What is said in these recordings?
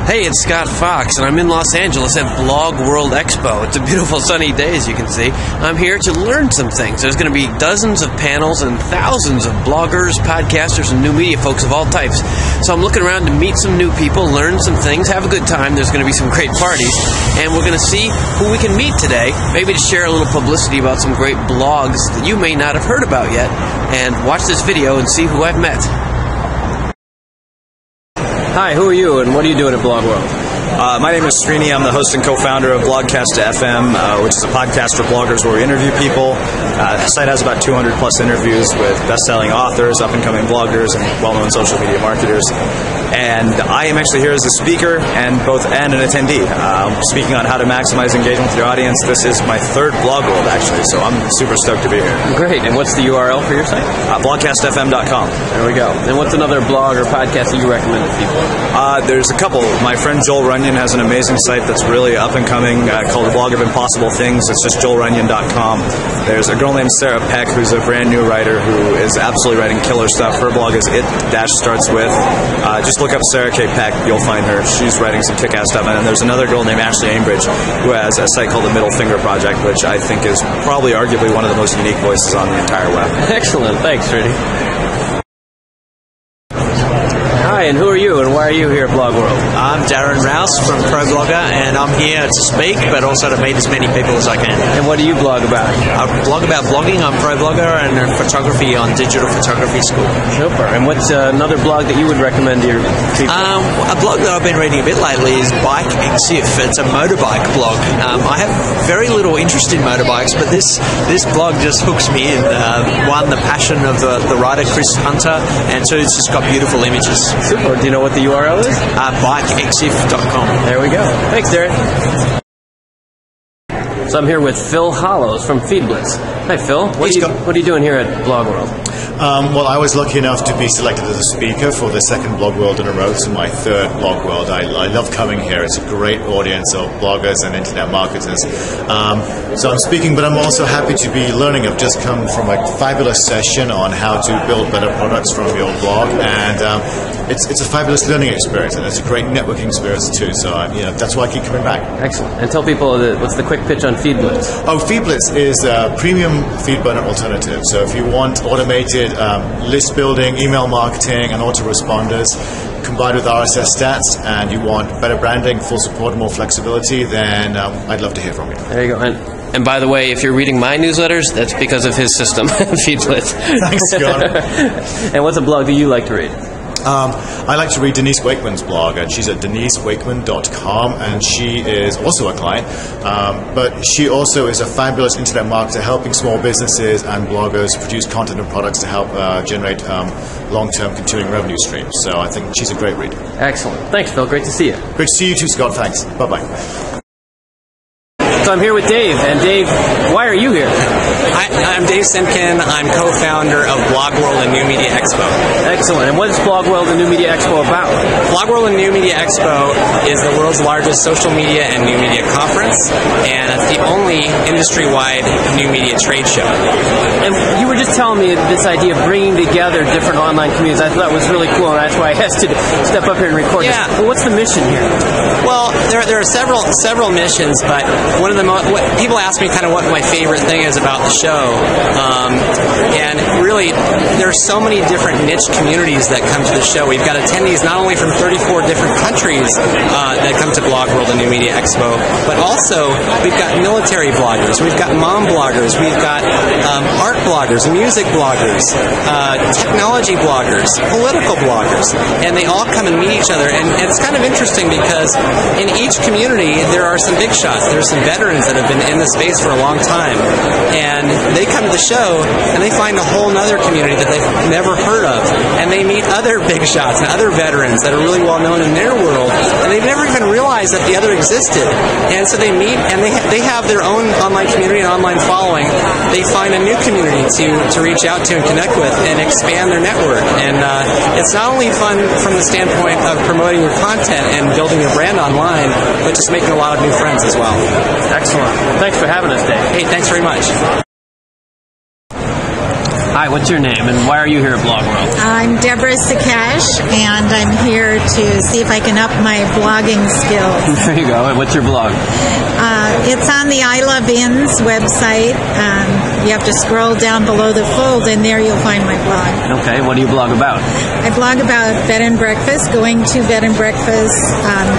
Hey, it's Scott Fox, and I'm in Los Angeles at Blogworld Expo. It's a beautiful sunny day, as you can see. I'm here to learn some things. There's going to be dozens of panels and thousands of bloggers, podcasters, and new media folks of all types. So I'm looking around to meet some new people, learn some things, have a good time. There's going to be some great parties, and we're going to see who we can meet today, maybe to share a little publicity about some great blogs that you may not have heard about yet. And watch this video and see who I've met. Hi, who are you, and what are you doing at Blogworld? My name is Srini. I'm the host and co-founder of Blogcast FM, which is a podcast for bloggers where we interview people. The site has about 200-plus interviews with best-selling authors, up-and-coming bloggers, and well-known social media marketers. And I am actually here as a speaker and an attendee, speaking on how to maximize engagement with your audience. This is my third Blogworld, actually, so I'm super stoked to be here. Great. And what's the URL for your site? Blogcastfm.com. There we go. And what's another blog or podcast that you recommend to people? There's a couple. My friend Joel Runyon has an amazing site that's really up-and-coming called The Blog of Impossible Things. It's just joelrunyon.com. There's a girl named Sarah Peck, who's a brand-new writer who is absolutely writing killer stuff. Her blog is it-starts-with. Just look up Sarah K. Peck. You'll find her. She's writing some kick-ass stuff. And then there's another girl named Ashley Aimbridge who has a site called The Middle Finger Project, which I think is probably arguably one of the most unique voices on the entire web. Excellent. Thanks, Rudy. Hi, and who are you, and why are you here at Blogworld? I'm Darren Rowe from ProBlogger, and I'm here to speak, but also to meet as many people as I can. And what do you blog about? I blog about blogging. I'm ProBlogger, and photography on Digital Photography School. Super. And what's another blog that you would recommend to your people? A blog that I've been reading a bit lately is Bike Exif. It's a motorbike blog. I have very little interest in motorbikes, but this blog just hooks me in. One, the passion of the writer Chris Hunter, and two, it's just got beautiful images. Super. Do you know what the URL is? Bikeexif.com. There we go. Thanks, Darren. So I'm here with Phil Hallows from FeedBlitz. Hi, Phil. What are you doing here at Blogworld? Well, I was lucky enough to be selected as a speaker for the second Blogworld in a row, so my third Blogworld. I love coming here. It's a great audience of bloggers and internet marketers. So I'm speaking, but I'm also happy to be learning. I've just come from a fabulous session on how to build better products from your blog, and it's a fabulous learning experience, and it's a great networking experience too. So that's why I keep coming back. Excellent. And tell people what's the quick pitch on FeedBlitz? Oh, FeedBlitz is a premium feed burner alternative. So if you want automated list building, email marketing, and autoresponders combined with RSS stats, and you want better branding, full support, more flexibility, then I'd love to hear from you. There you go. And by the way, if you're reading my newsletters, that's because of his system, FeedBlitz. Thanks, Scott. And what's a blog that you like to read? I like to read Denise Wakeman's blog, and she's at denisewakeman.com, and she is also a client, but she also is a fabulous internet marketer helping small businesses and bloggers produce content and products to help generate long-term continuing revenue streams. So I think she's a great read. Excellent. Thanks, Phil. Great to see you. Great to see you too, Scott. Thanks. Bye-bye. So I'm here with Dave, and Dave, why are you here? I'm Dave Sumpkin. I'm co-founder of Blogworld and New Media Expo. Excellent. And what is Blogworld and New Media Expo about? Blogworld and New Media Expo is the world's largest social media and new media conference, and it's the only industry-wide new media trade show. And you were just telling me this idea of bringing together different online communities. I thought it was really cool, and that's why I asked you to step up here and record this. But what's the mission here? Well, there are several missions, but one of the people ask me kind of what my favorite thing is about the show, and really there are so many different niche communities that come to the show. We've got attendees not only from 34 different countries that come to Blogworld and New Media Expo, but also we've got military bloggers, we've got mom bloggers, we've got art bloggers, music bloggers, technology bloggers, political bloggers, and they all come and meet each other. And it's kind of interesting because in each community there are some big shots. There's some veterans that have been in the space for a long time, and they come to the show and they find a whole other community that they've never heard of, and they meet other big shots and other veterans that are really well known in their world, and they've never even realized that the other existed. And so they meet, and they have their own online community and online following. They find a new community to reach out to and connect with and expand their network. And it's not only fun from the standpoint of promoting your content and building your brand online, but just making a lot of new friends as well. Excellent. Thanks for having us, Dave. Hey, thanks very much. Hi, what's your name, and why are you here at Blogworld? I'm Deborahs Cash, and I'm here to see if I can up my blogging skills. There you go. And what's your blog? It's on the I Love Inns website. You have to scroll down below the fold, and there you'll find my blog. Okay, what do you blog about? I blog about bed and breakfast, going to bed and breakfast,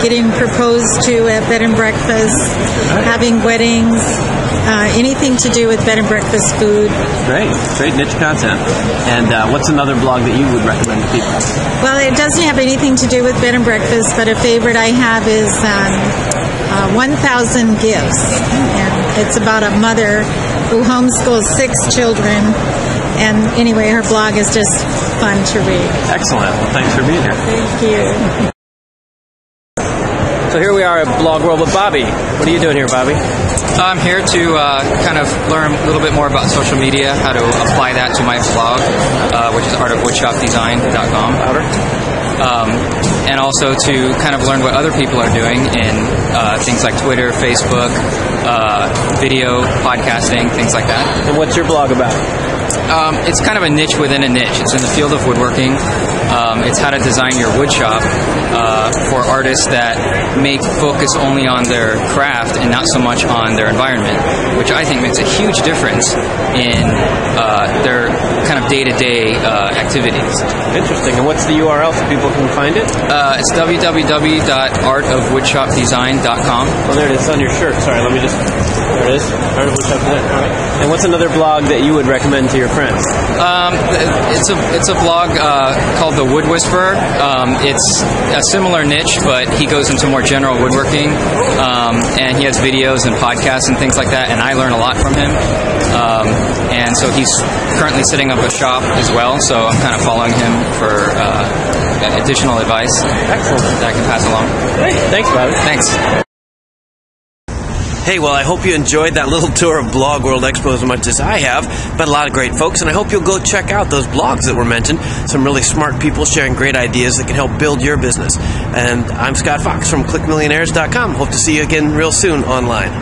getting proposed to at bed and breakfast, having weddings, anything to do with bed and breakfast food. Great niche content. And what's another blog that you would recommend to people? Well, it doesn't have anything to do with bed and breakfast, but a favorite I have is 1,000 Gifts. And it's about a mother who homeschools 6 children. And anyway, her blog is just fun to read. Excellent. Well, thanks for being here. Thank you. So here we are at Blogworld with Bobby. What are you doing here, Bobby? I'm here to kind of learn a little bit more about social media, how to apply that to my blog, which is artofwoodshopdesign.com. And also to kind of learn what other people are doing in things like Twitter, Facebook, video, podcasting, things like that. And what's your blog about? It's kind of a niche within a niche. It's in the field of woodworking. It's how to design your wood shop for artists that may focus only on their craft and not so much on their environment, which I think makes a huge difference in their kind of day-to-day activities. Interesting. And what's the URL so people can find it? It's www.artofwoodshopdesign.com. Oh, there it is on your shirt. Sorry, let me just... There it is. Art of Woodshop Design. All right. And what's another blog that you would recommend to your friends? It's a blog called The Wood Whisperer. It's a similar niche, but he goes into more general woodworking, and he has videos and podcasts and things like that, and I learn a lot from him. And so he's currently setting up a shop as well, so I'm kind of following him for additional advice. Excellent. That I can pass along. Great. Thanks, Bobby. Thanks. Hey, well, I hope you enjoyed that little tour of Blogworld Expo as much as I have. Met a lot of great folks, and I hope you'll go check out those blogs that were mentioned. Some really smart people sharing great ideas that can help build your business. And I'm Scott Fox from ClickMillionaires.com. Hope to see you again real soon online.